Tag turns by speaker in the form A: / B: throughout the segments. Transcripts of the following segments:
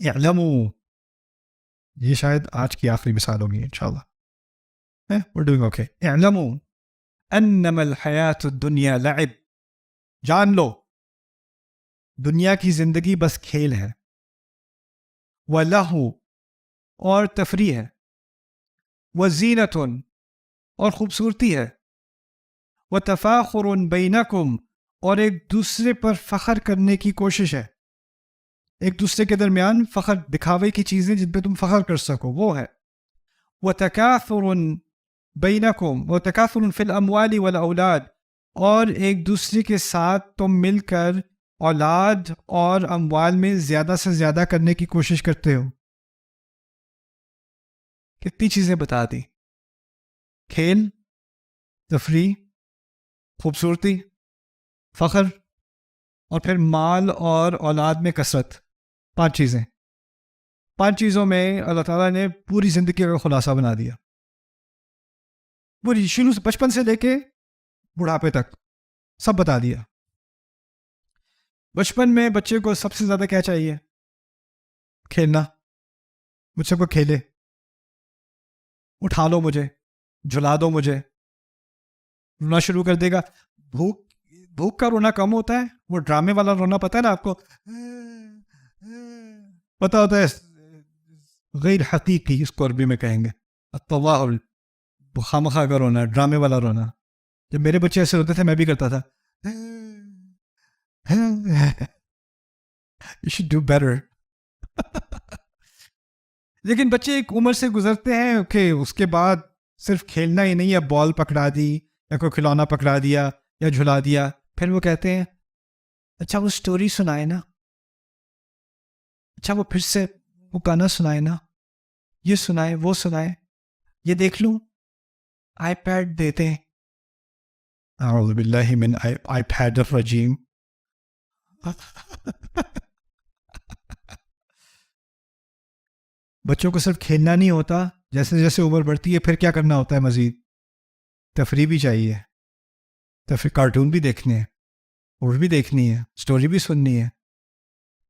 A: اعلموا، یہ شاید آج کی آخری مثال ہوگی انشاءاللہ. we're doing okay. اعلموا انما الحیات الدنیا لعب، جان لو دنیا کی زندگی بس کھیل ہے، وَلَہو اور تفریح ہے، وَزِینَةٌ اور خوبصورتی ہے، وَتَفَاخُرٌ بَینَکُم اور ایک دوسرے پر فخر کرنے کی کوشش ہے، ایک دوسرے کے درمیان فخر دکھاوے کی چیزیں جن پہ تم فخر کر سکو وہ ہے. وَتَکَاثُرٌ بَینَکُم وَتَکَاثُرٌ فِی الْأَمْوَالِ وَالْأَوْلَادِ اور ایک دوسرے کے ساتھ تم مل کر اولاد اور اموال میں زیادہ سے زیادہ کرنے کی کوشش کرتے ہو. کتنی چیزیں بتا دی، کھیل، تفریح، خوبصورتی، فخر، اور پھر مال اور اولاد میں کثرت. 5 چیزیں، 5 چیزوں میں اللہ تعالیٰ نے پوری زندگی کا خلاصہ بنا دیا، پوری شروع سے بچپن سے لے کے بڑھاپے تک سب بتا دیا. بچپن میں بچے کو سب سے زیادہ کیا چاہیے؟ کھیلنا. مجھ سے کوئی کھیلے، اٹھا لو مجھے، جھلا دو مجھے. رونا شروع کر دے گا. بھوک کا رونا کم ہوتا ہے، وہ ڈرامے والا رونا پتہ ہے نا آپ کو، پتہ ہوتا ہے غیر حقیقی، اس کو عربی میں کہیں گے التظاہر، خامخواہ کا رونا، ڈرامے والا رونا. جب میرے بچے ایسے ہوتے تھے میں بھی کرتا تھا. You should do better. لیکن بچے ایک عمر سے گزرتے ہیں کہ اس کے بعد صرف کھیلنا ہی نہیں ہے، بال پکڑا دی یا کوئی کھلونا پکڑا دیا یا جھلا دیا، پھر وہ کہتے ہیں اچھا وہ سٹوری سنائے نا، اچھا وہ پھر سے وہ گانا سنائے نا، یہ سنائے وہ سنائے، یہ دیکھ لوں. آئی پیڈ دیتے ہیں. اعوذ باللہ من آئی پیڈ الرجیم. بچوں کو صرف کھیلنا نہیں ہوتا، جیسے جیسے عمر بڑھتی ہے پھر کیا کرنا ہوتا ہے، مزید تفریح بھی چاہیے. تفریح، کارٹون بھی دیکھنے ہیں، اور بھی دیکھنی ہے، سٹوری بھی سننی ہے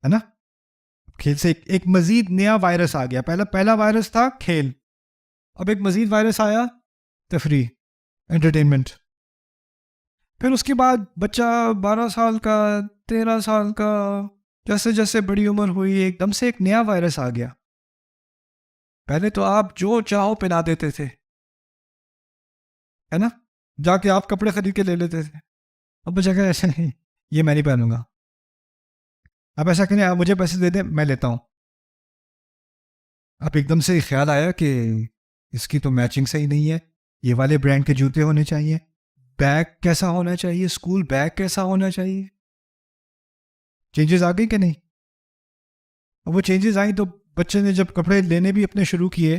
A: نا. کھیل سے ایک مزید نیا وائرس آ گیا. پہلا وائرس تھا کھیل، اب ایک مزید وائرس آیا، تفریح، انٹرٹینمنٹ. پھر اس کے بعد بچہ 12 سال کا، 13 سال کا، جیسے جیسے بڑی عمر ہوئی ایک دم سے ایک نیا وائرس آ گیا. پہلے تو آپ جو چاہو پہنا دیتے تھے، ہے نا، جا کے آپ کپڑے خرید کے لے لیتے تھے. اب بچہ کہ ایسا نہیں، یہ میں نہیں پہنوں گا. اب ایسا کہ نہیں، آپ مجھے پیسے دے دیں میں لیتا ہوں. اب ایک دم سے خیال آیا کہ اس کی تو میچنگ صحیح نہیں ہے، یہ والے برانڈ کے جوتے ہونے چاہیے، بیگ کیسا ہونا چاہیے، اسکول بیگ کیسا ہونا چاہیے. چینجز آ گئی کہ نہیں؟ اب وہ چینجز آئیں تو بچے نے جب کپڑے لینے بھی اپنے شروع کیے،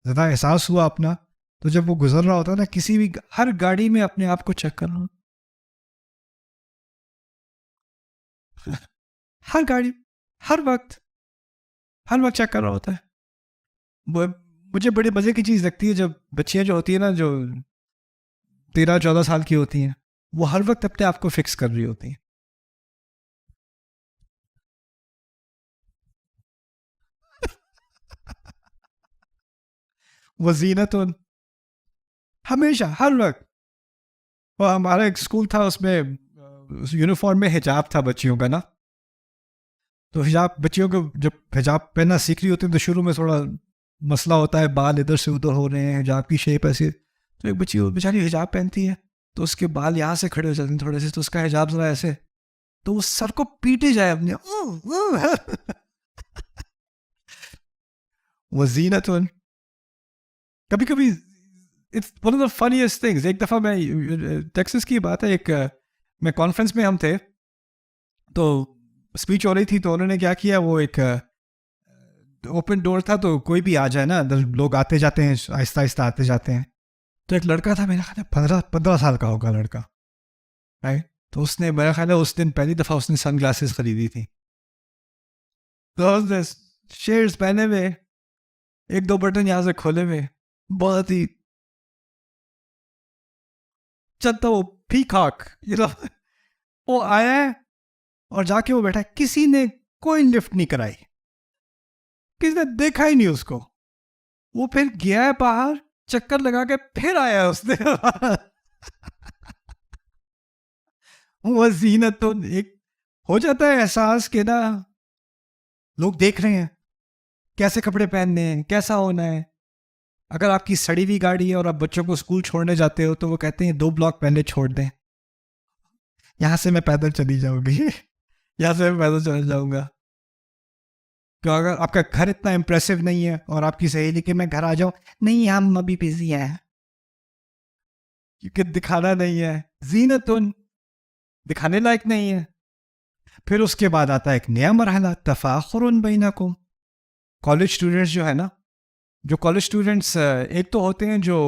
A: زیادہ احساس ہوا اپنا، تو جب وہ گزر رہا ہوتا نا کسی بھی، ہر گاڑی میں اپنے آپ کو چیک کر رہا، ہر گاڑی، ہر وقت چیک کر رہا ہوتا ہے. مجھے بڑے مزے کی چیز لگتی ہے جب بچیاں جو ہوتی ہیں نا، جو 13-14 سال کی ہوتی ہیں، وہ ہر وقت اپنے آپ کو فکس کر رہی ہوتی ہیں. وزینت ہمیشہ، ہر وقت. اور ہمارا ایک اسکول تھا، اس میں یونیفارم میں حجاب تھا بچیوں کا نا. تو حجاب بچیوں کو جب حجاب پہننا سیکھ رہی ہوتی ہے تو شروع میں تھوڑا مسئلہ ہوتا ہے، بال ادھر سے ادھر ہو رہے ہیں، حجاب کی شیپ ایسی. تو ایک بچی بیچاری حجاب پہنتی ہے تو اس کے بال یہاں سے کھڑے ہو جاتے ہیں تھوڑے سے، تو اس کا حجاب ذرا ایسے، تو وہ سر کو پیٹے جائے اپنے. وزینت کبھی کبھی it's one of the finest things. ایک دفعہ میں، ٹیکسس کی بات ہے، ایک میں کانفرنس میں ہم تھے تو اسپیچ ہو رہی تھی، تو انہوں نے کیا کیا، وہ ایک اوپن ڈور تھا تو کوئی بھی آ جائے نا، لوگ آتے جاتے ہیں، آہستہ آہستہ آتے جاتے ہیں. تو ایک لڑکا تھا، میرا خیال ہے 15 سال کا ہوگا لڑکا، رائٹ. تو اس نے، میرا خیال ہے اس دن پہلی دفعہ اس نے سن گلاسز خریدی تھی. تو اس نے شیئرز پہنے ہوئے، 1-2 بٹن یہاں سے کھولے ہوئے، بہت ہی چلتا وہ پیکاک، وہ آیا ہے اور جا کے وہ بیٹھا، کسی نے کوئی لفٹ نہیں کرائی. کسی نے دیکھا ہی نہیں اس کو. وہ پھر گیا ہے باہر, چکر لگا کے پھر آیا اس نے. وہ زینت تو ایک ہو جاتا ہے احساس کہ نا لوگ دیکھ رہے ہیں کیسے کپڑے پہننے ہیں, کیسا ہونا ہے. اگر آپ کی سڑی ہوئی گاڑی ہے اور آپ بچوں کو اسکول چھوڑنے جاتے ہو تو وہ کہتے ہیں 2 بلاک پہلے چھوڑ دیں, یہاں سے میں پیدل چلی جاؤں گی, یہاں سے میں پیدل چلا جاؤں گا. تو اگر آپ کا گھر اتنا امپریسو نہیں ہے اور آپ کی سہیلی کہ میں گھر آ جاؤں, نہیں ہم ابھی بزی ہیں کیونکہ دکھانا نہیں ہے, زینتن دکھانے لائق نہیں ہے. پھر اس کے بعد آتا ہے ایک نیا مرحلہ, تفاخر بینکم. کالج اسٹوڈنٹس جو ہے نا, جو کالج اسٹوڈنٹس ایک تو ہوتے ہیں جو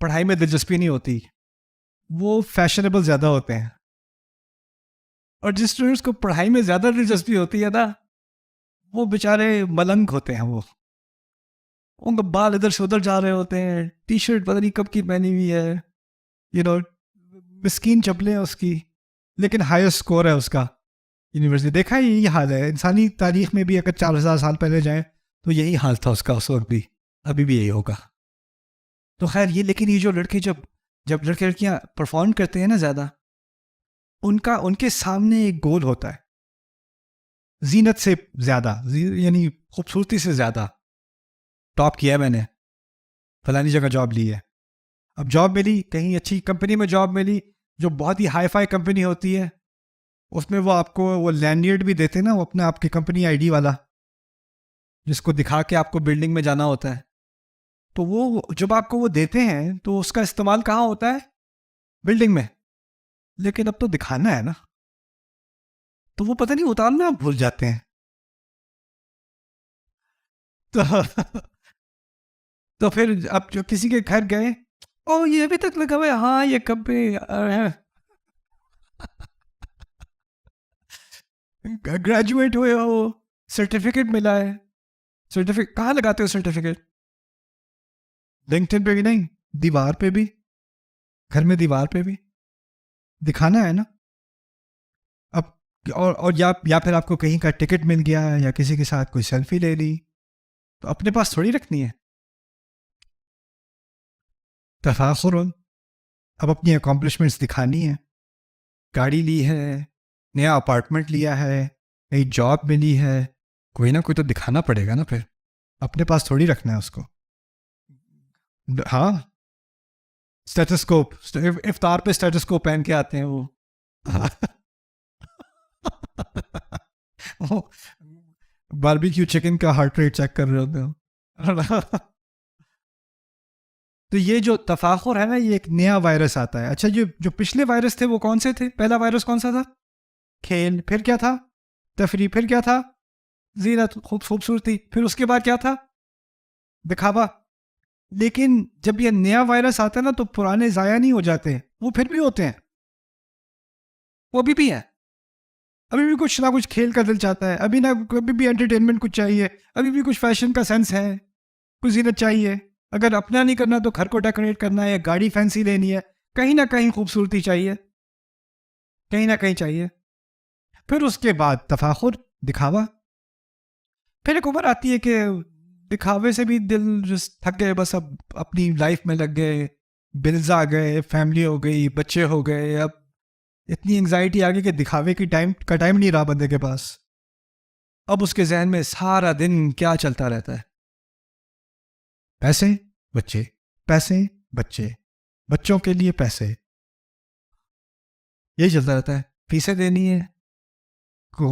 A: پڑھائی میں دلچسپی نہیں ہوتی, وہ فیشنیبل زیادہ ہوتے ہیں. اور جس اسٹوڈنٹس کو پڑھائی میں زیادہ دلچسپی ہوتی ہے نا, وہ بیچارے ملنگ ہوتے ہیں. وہ ان کا بال ادھر سے ادھر جا رہے ہوتے ہیں, ٹی شرٹ پتہ نہیں کب کی پہنی ہوئی ہے, مسکین چپلیں اس کی, لیکن ہائیسٹ اسکور ہے اس کا یونیورسٹی. دیکھا ہے یہی حال ہے انسانی تاریخ میں بھی, اگر 4000 سال پہلے جائیں تو یہی حال تھا اس کا اس وقت بھی, ابھی بھی یہی ہوگا. تو خیر یہ, لیکن یہ جو لڑکے جب لڑکے لڑکیاں پرفارم کرتے ہیں نا زیادہ, ان کے سامنے ایک گول ہوتا ہے, زینت سے زیادہ, یعنی خوبصورتی سے زیادہ. ٹاپ کیا ہے میں نے, فلانی جگہ جاب لی ہے, اب جاب ملی کہیں اچھی کمپنی میں, جاب ملی جو بہت ہی ہائی فائی کمپنی ہوتی ہے, اس میں وہ آپ کو وہ لینڈیڈ بھی دیتے ہیں نا, وہ اپنا آپ کی کمپنی آئی ڈی والا, جس کو دکھا کے آپ کو بلڈنگ میں جانا ہوتا ہے. تو وہ جب آپ کو وہ دیتے ہیں تو اس کا استعمال کہاں ہوتا ہے, بلڈنگ میں. لیکن اب تو دکھانا ہے نا, تو وہ پتہ نہیں اتارنا آپ بھول جاتے ہیں. تو پھر اب جو کسی کے گھر گئے, او یہ ابھی تک لگا ہوا ہے, ہاں یہ کب گریجویٹ ہوئے ہو, سرٹیفکیٹ ملا ہے. سرٹیفکیٹ کہاں لگاتے ہو سرٹیفکیٹ؟ لنکڈن پہ بھی نہیں, دیوار پہ بھی, گھر میں دیوار پہ بھی دکھانا ہے نا. اب اور یا پھر آپ کو کہیں کا ٹکٹ مل گیا یا کسی کے ساتھ کوئی سیلفی لے لی, تو اپنے پاس تھوڑی رکھنی ہے. تفاخر, اب اپنی اکمپلشمنٹس دکھانی ہے. گاڑی لی ہے, نیا اپارٹمنٹ لیا ہے, نئی جاب ملی ہے, کوئی نہ کوئی تو دکھانا پڑے گا نا. پھر اپنے پاس تھوڑی رکھنا ہے اس کو. ہاں اسٹیٹسکوپ, افطار پہ اسٹیٹسکوپ پہن کے آتے ہیں وہ. باربیکیو چکن کا ہارٹ ریٹ چیک کر رہے ہوتے ہو. تو یہ جو تفاخر ہے نا, یہ ایک نیا وائرس آتا ہے. اچھا جو پچھلے وائرس تھے وہ کون سے تھے؟ پہلا وائرس کون سا تھا؟ کھیل. پھر کیا تھا؟ تفریح. پھر کیا تھا؟ زینت, خوبصورتی. پھر اس کے بعد کیا تھا؟ دکھاوا. لیکن جب یہ نیا وائرس آتا ہے نا تو پرانے ضائع نہیں ہو جاتے, وہ پھر بھی ہوتے ہیں, وہ ابھی بھی ہے. ابھی بھی کچھ نہ کچھ کھیل کا دل چاہتا ہے, ابھی بھی انٹرٹینمنٹ کچھ چاہیے, ابھی بھی کچھ فیشن کا سینس ہے, کچھ زینت چاہیے. اگر اپنا نہیں کرنا تو گھر کو ڈیکوریٹ کرنا ہے, یا گاڑی فینسی لینی ہے, کہیں نہ کہیں خوبصورتی چاہیے, کہیں نہ کہیں چاہیے. پھر اس کے بعد تفاخر, دکھاوا. پھر ایک عمر آتی ہے کہ دکھاوے سے بھی دل تھک گئے, بس اب اپنی لائف میں لگ گئے, بلز آ گئے, فیملی ہو گئی, بچے ہو گئے, اب اتنی انگزائٹی آ گئی کہ دکھاوے کی ٹائم نہیں رہا بندے کے پاس. اب اس کے ذہن میں سارا دن کیا چلتا رہتا ہے؟ پیسے, بچے, پیسے, بچے, بچوں کے لیے پیسے, یہی چلتا رہتا ہے. فیسیں دینی ہے,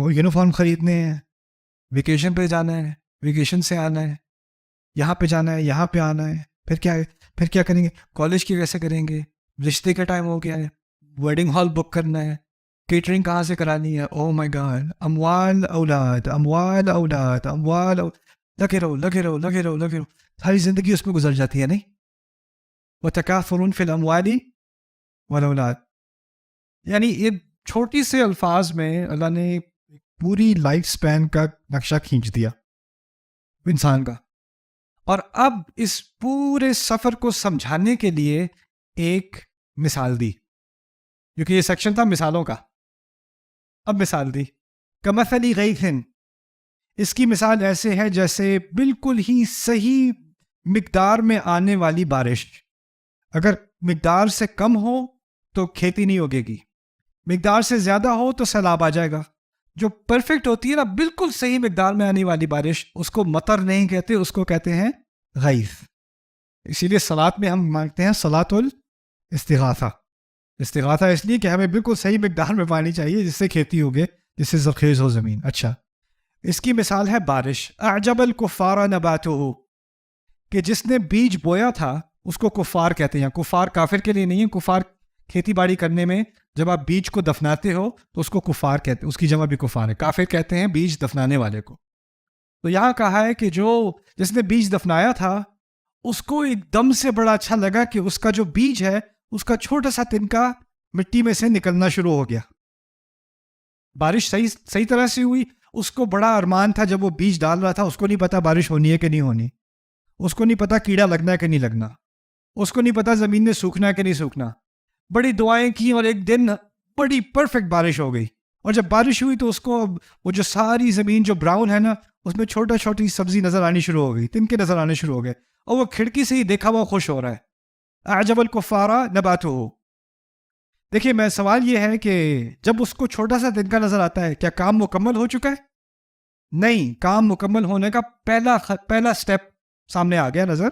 A: یونیفارم خریدنے ہیں, ویکیشن پہ جانا ہے, ویکیشن سے آنا ہے, یہاں پہ جانا ہے, یہاں پہ آنا ہے. پھر کیا کریں گے؟ کالج کی کیسے کریں گے؟ رشتے کا ٹائم ہو گیا ہے, ویڈنگ ہال بک کرنا ہے, کیٹرنگ کہاں سے کرانی ہے. او مائی گاڈ, اموال اولاد, اموال اولاد, لگے رہو, ساری زندگی اس میں گزر جاتی ہے نہیں. وَتَكَاثُرٌ فِي الْأَمْوَالِ وَالْأَوْلَادِ. یعنی یہ چھوٹی سے الفاظ میں اللہ نے پوری لائف سپین کا نقشہ کھینچ دیا انسان کا. اور اب اس پورے سفر کو سمجھانے کے لیے ایک مثال دی, کیونکہ یہ سیکشن تھا مثالوں کا. اب مثال دی, کمثل غیث, اس کی مثال ایسے ہے جیسے بالکل ہی صحیح مقدار میں آنے والی بارش. اگر مقدار سے کم ہو تو کھیتی نہیں ہوگے گی، مقدار سے زیادہ ہو تو سیلاب آ جائے گا. جو پرفیکٹ ہوتی ہے نا، بالکل صحیح مقدار میں آنے والی بارش، اس کو مطر نہیں کہتے، اس کو کہتے ہیں غیث. اسی لیے صلاۃ میں ہم مانگتے ہیں صلاۃ الاستغاثہ. استغاثہ اس لیے کہ ہمیں بالکل صحیح مقدار میں پانی چاہیے جس سے کھیتی ہوگے، جس سے زرخیز ہو زمین. اچھا، اس کی مثال ہے بارش. اعجب الکفار نباتہ، کہ جس نے بیج بویا تھا اس کو کفار کہتے ہیں. کفار کافر کے لیے نہیں ہے، کفار کھیتی باڑی کرنے میں جب آپ بیج کو دفناتے ہو تو اس کو کفار کہتے ہیں، اس کی جمع بھی کفار ہے. کافر کہتے ہیں بیج دفنانے والے کو. تو یہاں کہا ہے کہ جس نے بیج دفنایا تھا اس کو ایک دم سے بڑا اچھا لگا کہ اس کا جو بیج ہے اس کا چھوٹا سا تنکا مٹی میں سے نکلنا شروع ہو گیا. بارش صحیح طرح سے ہوئی. اس کو بڑا ارمان تھا جب وہ بیج ڈال رہا تھا، اس کو نہیں پتا بارش ہونی ہے کہ نہیں ہونی، اس کو نہیں پتا کیڑا لگنا ہے کہ نہیں لگنا، اس کو نہیں پتا زمین نے سوکھنا ہے کہ نہیں سوکھنا. بڑی دعائیں کی اور ایک دن بڑی پرفیکٹ بارش ہو گئی. اور جب بارش ہوئی تو اس کو وہ جو ساری زمین جو براؤن ہے نا، اس میں چھوٹی سبزی نظر آنی شروع ہو گئی، تنکے نظر آنے شروع ہو گئے، اور وہ کھڑکی سے ہی دیکھا وہ خوش ہو رہا ہے. اعجب الکفار نباتہ. دیکھیے، میں سوال یہ ہے کہ جب اس کو چھوٹا سا تنکا نظر آتا ہے، کیا کام مکمل ہو چکا ہے؟ نہیں، کام مکمل ہونے کا پہلا سٹیپ سامنے آ گیا نظر.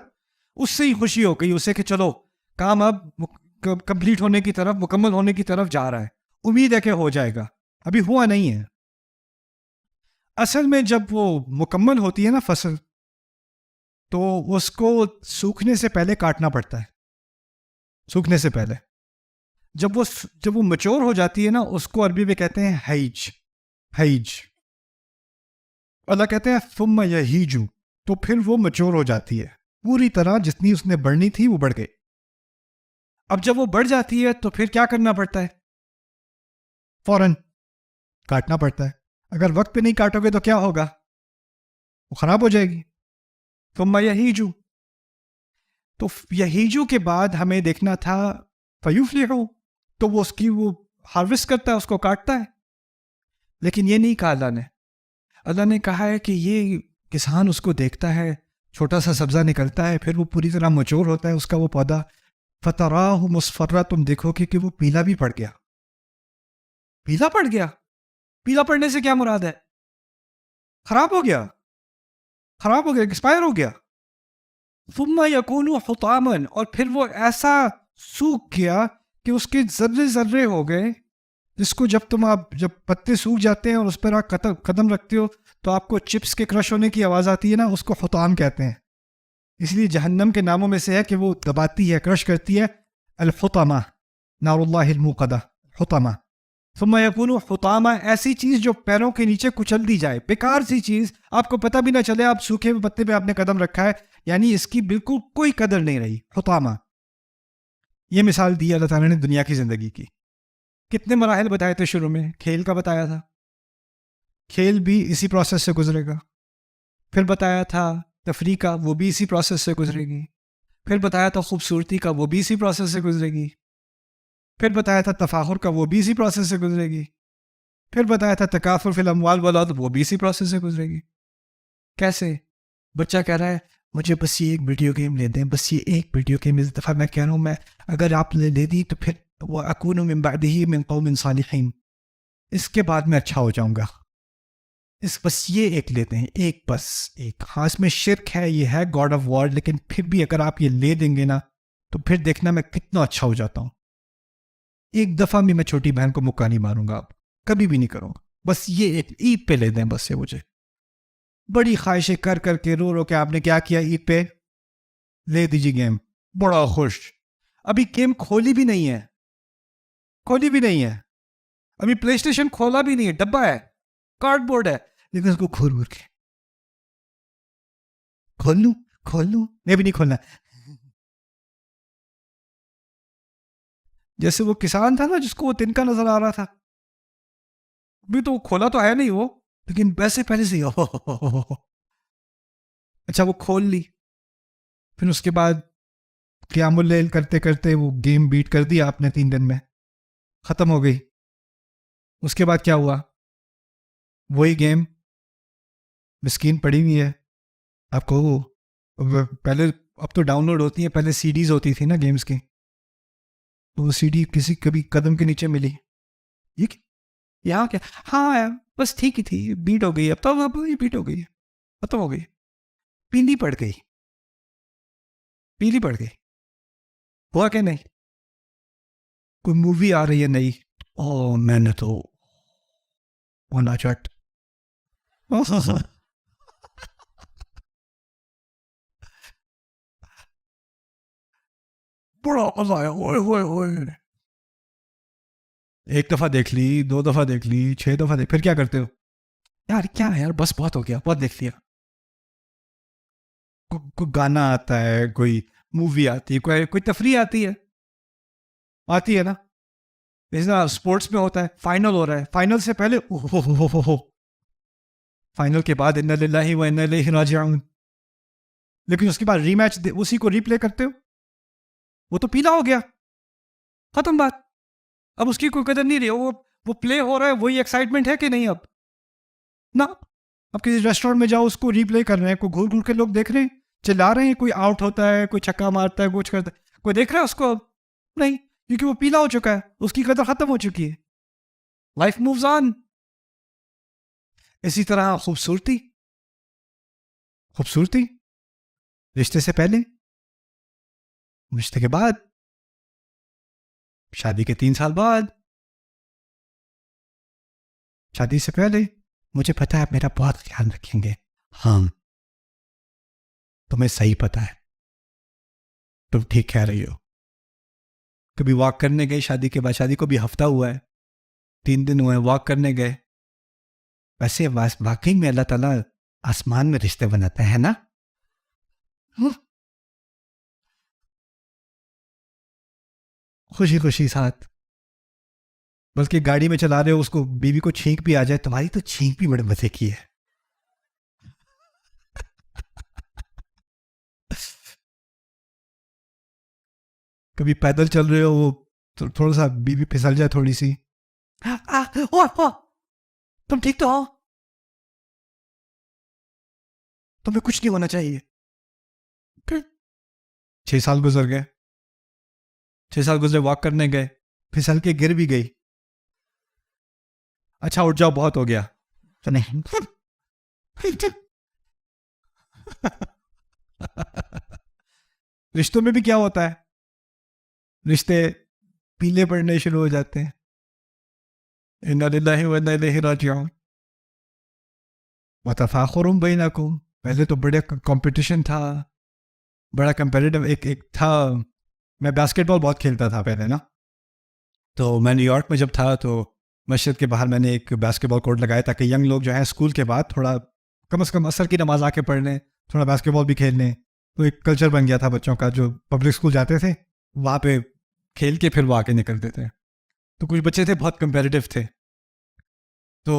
A: اس سے ہی خوشی ہو گئی اسے کہ چلو کام اب کمپلیٹ ہونے کی طرف، مکمل ہونے کی طرف جا رہا ہے. امید ہے کہ ہو جائے گا، ابھی ہوا نہیں ہے. اصل میں جب وہ مکمل ہوتی ہے نا فصل، تو اس کو سوکھنے سے پہلے کاٹنا پڑتا ہے. سوکھنے سے پہلے جب وہ میچور ہو جاتی ہے نا، اس کو عربی میں کہتے ہیں ہیج. اللہ کہتے ہیں ثم یہیجو، تو پھر وہ میچور ہو جاتی ہے پوری طرح، جتنی اس نے بڑھنی تھی وہ بڑھ گئی. اب جب وہ بڑھ جاتی ہے تو پھر کیا کرنا پڑتا ہے؟ فوراً کاٹنا پڑتا ہے. اگر وقت پہ نہیں کاٹو گے تو کیا ہوگا؟ وہ خراب ہو جائے گی. ثم یہیجو، تو یہیجو کے بعد ہمیں دیکھنا تھا فیفلح، تو وہ اس کی وہ ہارویسٹ کرتا ہے، اس کو کاٹتا ہے. لیکن یہ نہیں کہا اللہ نے. اللہ نے کہا ہے کہ یہ کسان اس کو دیکھتا ہے، چھوٹا سا سبزہ نکلتا ہے، پھر وہ پوری طرح میچور ہوتا ہے اس کا وہ پودا. فتراہ مصفرا، تم دیکھو کہ وہ پیلا بھی پڑ گیا. پیلا پڑ گیا؟ پیلا پڑنے سے کیا مراد ہے؟ خراب ہو گیا، ایکسپائر ہو گیا. ثم یکون حطاما، اور پھر وہ ایسا سوکھ گیا کہ اس کے ذرے ہو گئے، جس کو جب پتے سوکھ جاتے ہیں اور اس پر آپ قدم رکھتے ہو تو آپ کو چپس کے کرش ہونے کی آواز آتی ہے نا، اس کو حطام کہتے ہیں. اس لیے جہنم کے ناموں میں سے ہے کہ وہ دباتی ہے، کرش کرتی ہے. الحطمہ، نار اللہ الموقدہ، حطمہ. ثم یکون حطاما، ایسی چیز جو پیروں کے نیچے کچل دی جائے، بیکار سی چیز، آپ کو پتہ بھی نہ چلے آپ سوکھے ہوئے پتے پہ آپ نے قدم رکھا ہے، یعنی اس کی بالکل کوئی قدر نہیں رہی. حطامہ. یہ مثال دی اللہ تعالیٰ نے دنیا کی زندگی کی. کتنے مراحل بتائے تھے شروع میں؟ کھیل کا بتایا تھا، کھیل بھی اسی پروسیس سے گزرے گا. پھر بتایا تھا تفریح کا، وہ بھی اسی پروسیس سے گزرے گی. پھر بتایا تھا خوبصورتی کا، وہ بھی اسی پروسیس سے گزرے گی. پھر بتایا تھا تفاخر کا، وہ بھی اسی پروسیس سے گزرے گی. پھر بتایا تھا تکاثر فی الاموال والاولاد، وہ بھی اسی پروسیس سے گزرے گی. کیسے؟ بچہ کہہ رہا ہے مجھے بس یہ ایک ویڈیو گیم لے دیں، بس یہ ایک ویڈیو گیم. اس دفعہ میں کہہ رہا ہوں، میں اگر آپ نے لے دی تو پھر وہ اکون من بعدہ من قوم صالحین، اس کے بعد میں اچھا ہو جاؤں گا. بس یہ ایک لیتے ہیں، بس ایک. ہاں اس میں شرک ہے، یہ ہے گاڈ آف وار، لیکن پھر بھی اگر آپ یہ لے دیں گے نا تو پھر دیکھنا میں کتنا اچھا ہو جاتا ہوں. ایک دفعہ بھی میں چھوٹی بہن کو مکہ نہیں ماروں گا، آپ کبھی بھی نہیں کروں گا. بس یہ ایک عید پہ لے دیں، بس یہ مجھے. بڑی خواہشیں کر کے رو کے آپ نے کیا کیا؟ عید پہ لے دیجیے گیم. بڑا خوش. ابھی گیم کھولی بھی نہیں ہے، ابھی پلے اسٹیشن کھولا بھی نہیں ہے، ڈبہ ہے، کارڈ بورڈ ہے، لیکن اس کو کھول کے کھول لوں نہیں، بھی نہیں کھولنا. جیسے وہ کسان تھا نا جس کو وہ تنکا نظر آ رہا تھا، ابھی تو کھولا تو ہے نہیں وہ، لیکن ویسے پہلے سے اچھا وہ کھول لی. پھر اس کے بعد قیام اللیل کرتے وہ گیم بیٹ کر دیا آپ نے 3 دن میں، ختم ہو گئی. اس کے بعد کیا ہوا؟ وہی گیم مسکین پڑی ہوئی ہے. آپ کو پہلے اب تو ڈاؤن لوڈ ہوتی ہیں, پہلے سی ڈیز ہوتی تھی نا گیمز کی, تو وہ سی ڈی کسی کبھی قدم کے نیچے ملی. یہاں کیا, ہاں بس ٹھیک ہی تھی, بیٹ ہو گئی, اب تو اب یہ بیٹ ہو گئی, ختم ہو گئی, پیلی پڑ گئی, پیلی پڑ گئی. ہوا کہ نہیں؟ کوئی مووی آ رہی ہے نئی, او میں نے تو ہونا چٹ بڑا مزہ آیا, ہوئے ہوئے ہوئے. ایک دفعہ دیکھ لی, 2 دفعہ دیکھ لی, 6 دفعہ دیکھ, پھر کیا کرتے ہو یار, کیا ہے یار, بس بہت ہو گیا, بہت دیکھ لیا. کوئی گانا آتا ہے, کوئی مووی آتی ہے, کوئی تفریح آتی ہے نا. جیسا اسپورٹس میں ہوتا ہے, فائنل ہو رہا ہے, فائنل سے پہلے فائنل کے بعد انا للہ و انا الیہ راجعون, لیکن اس کے بعد ری میچ اسی کو ری پلے کرتے ہو, وہ تو پیلا ہو گیا, ختم بات. اب اس کی کوئی قدر نہیں رہی, وہ پلے ہو رہا ہے, وہی ایکسائٹمنٹ ہے کہ نہیں اب نا. اب کسی ریسٹورینٹ میں جاؤ, اس کو ری پلے کر رہے ہیں, کوئی گھور گھور کے لوگ دیکھ رہے ہیں, چلا رہے ہیں, کوئی آؤٹ ہوتا ہے, کوئی چھکا مارتا ہے, کچھ کرتا ہے, کوئی دیکھ رہا ہے اس کو؟ اب نہیں, کیونکہ وہ پیلا ہو چکا ہے, اس کی قدر ختم ہو چکی ہے. Life moves on. اسی طرح خوبصورتی, رشتے سے پہلے, رشتے کے بعد, شادی کے 3 سال بعد, شادی سے پہلے. مجھے پتا ہے آپ میرا بہت خیال رکھیں گے, ہاں تمہیں صحیح پتا ہے, تم ٹھیک کہہ رہی ہو. کبھی واک کرنے گئے شادی کے بعد, شادی کو بھی ہفتہ ہوا ہے, 3 دن ہوئے, واک کرنے گئے. ویسے واقعی میں اللہ تعالیٰ آسمان میں رشتے بناتے ہیں نا. خوشی خوشی ساتھ, بلکہ گاڑی میں چلا رہے ہو, اس کو بیوی کو چھینک بھی آ جائے, تمہاری تو چھینک بھی بڑے مزے کی ہے. کبھی پیدل چل رہے ہو, وہ تھوڑا سا بیوی پھسل جائے تھوڑی سی, تم ٹھیک تو ہو, تمہیں کچھ نہیں ہونا چاہیے. 6 سال گزر گئے, 6 سال گزرے, واک کرنے گئے, پھسل کے گر بھی گئی. اچھا اٹھ جاؤ, بہت ہو گیا. نہیں, رشتوں میں بھی کیا ہوتا ہے, رشتے پیلے پڑنے شروع ہو جاتے ہیں. انا للہ و انا الیہ راجعون. وتفاخر بینکم, پہلے تو بڑے کمپٹیشن تھا, بڑا کمپیریٹیو ایک تھا. میں باسکٹ بال بہت کھیلتا تھا پہلے نا, تو میں نیو یارک میں جب تھا تو مسجد کے باہر میں نے ایک باسکٹ بال کورٹ لگایا, تاکہ ینگ لوگ جو ہیں اسکول کے بعد تھوڑا کم از کم عصر کی نماز آ کے پڑھ لیں, تھوڑا باسکٹ بال بھی کھیل لیں. تو ایک کلچر بن گیا تھا بچوں کا, جو پبلک اسکول جاتے تھے وہاں پہ کھیل کے پھر وہ آ کے نکلتے تھے. تو کچھ بچے تھے بہت کمپیریٹیو تھے, تو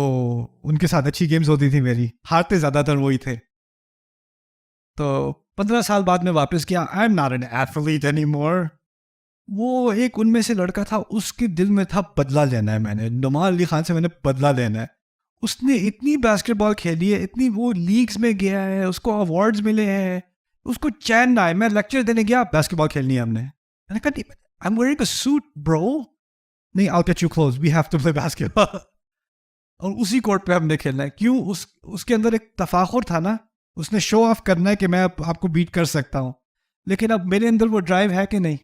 A: ان کے ساتھ اچھی گیمز ہوتی تھی میری, ہارتے زیادہ تر وہی تھے. تو 15 سال بعد میں واپس کیا, I am not an athlete any more. وہ ایک ان میں سے لڑکا تھا, اس کے دل میں تھا بدلہ لینا ہے, میں نے نعمان علی خان سے میں نے بدلہ لینا ہے. اس نے اتنی باسکٹ بال کھیلی ہے, اتنی وہ لیگز میں گیا ہے, اس کو ایوارڈز ملے ہیں, اس کو چین نہ آئے. میں لیکچر دینے گیا, باسکٹ بال کھیلنی ہے ہم نے, میں نے کہا I'm wearing a suit bro. نہیں, I'll get you clothes, we have to play basketball. اور اسی کورٹ پہ ہم نے کھیلنا ہے. کیوں؟ اس کے اندر ایک تفاخر تھا نا, اس نے شو آف کرنا ہے کہ میں آپ کو بیٹ کر سکتا ہوں. لیکن اب میرے اندر وہ ڈرائیو ہے کہ نہیں؟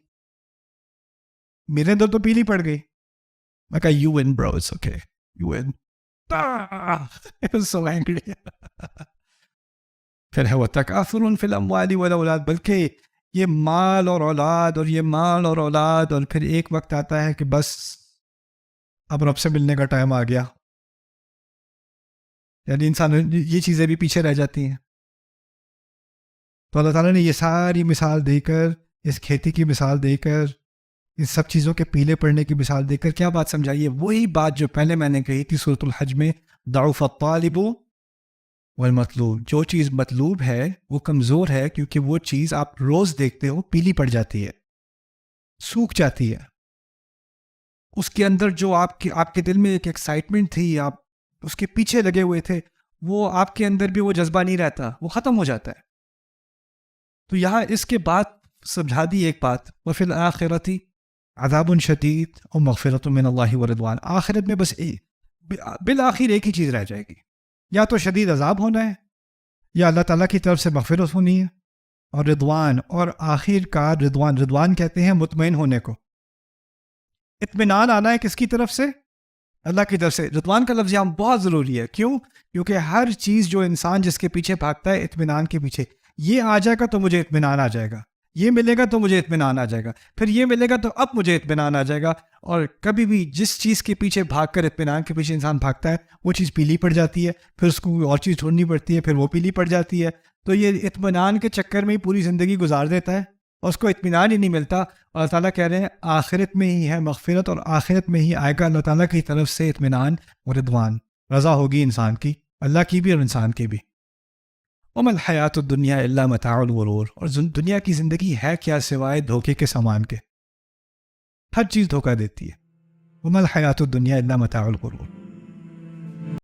A: میرے اندر تو پیلی پڑ گئی. میں کہا you win bro, it's okay, you win. I was so angry. پھر ہے وہ تکاثر فی الاموال والاولاد, بلکہ یہ مال اور اولاد اور یہ مال اور اولاد, اور پھر ایک وقت آتا ہے کہ بس اب رب سے ملنے کا ٹائم آ گیا. یعنی انسان یہ چیزیں بھی پیچھے رہ جاتی ہیں. تو اللہ تعالیٰ نے یہ ساری مثال دے کر, اس کھیتی کی مثال دے کر, اس سب چیزوں کے پیلے پڑنے کی مثال دے کر کیا بات سمجھائیے؟ وہی بات جو پہلے میں نے کہی تھی سورۃ الحج میں, ضعف الطالب والمطلوب. جو چیز مطلوب ہے وہ کمزور ہے, کیونکہ وہ چیز آپ روز دیکھتے ہو پیلی پڑ جاتی ہے, سوکھ جاتی ہے. اس کے اندر جو آپ کے دل میں ایک ایکسائٹمنٹ تھی, آپ اس کے پیچھے لگے ہوئے تھے, وہ آپ کے اندر بھی وہ جذبہ نہیں رہتا, وہ ختم ہو جاتا ہے. تو یہاں اس کے بعد سمجھا دی ایک بات, وفی الآخرۃ عذاب شدید اور مغفرۃ من اللہ ورضوان. آخرت میں بس بالآخر ایک ہی چیز رہ جائے گی, یا تو شدید عذاب ہونا ہے یا اللہ تعالیٰ کی طرف سے مغفرت ہونی ہے, اور رضوان, اور آخر کار رضوان. رضوان کہتے ہیں مطمئن ہونے کو, اطمینان آنا ہے کس کی طرف سے؟ اللہ کی طرف سے. رضوان کا لفظ یہاں بہت ضروری ہے. کیوں؟ کیونکہ ہر چیز جو انسان جس کے پیچھے بھاگتا ہے اطمینان کے پیچھے, یہ آ جائے گا تو مجھے اطمینان آ جائے گا, یہ ملے گا تو مجھے اطمینان آ جائے گا, پھر یہ ملے گا تو اب مجھے اطمینان آ جائے گا. اور کبھی بھی جس چیز کے پیچھے بھاگ کر اطمینان کے پیچھے انسان بھاگتا ہے وہ چیز پیلی پڑ جاتی ہے, پھر اس کو کوئی اور چیز ڈھونڈنی پڑتی ہے, پھر وہ پیلی پڑ جاتی ہے. تو یہ اطمینان کے چکر میں ہی پوری زندگی گزار دیتا ہے اور اس کو اطمینان ہی نہیں ملتا. اور اللہ تعالیٰ کہہ رہے ہیں آخرت میں ہی ہے مغفرت, اور آخرت میں ہی آئے گا اللہ تعالیٰ کی طرف سے اطمینان اور رضوان, رضا ہوگی انسان کی, اللہ کی بھی اور انسان کی بھی. وما الحیات الدنیا الا متاع الغرور. اور دنیا کی زندگی ہے کیا سوائے دھوکے کے سامان کے, ہر چیز دھوکہ دیتی ہے. وما الحیات الدنیا الا متاع الغرور.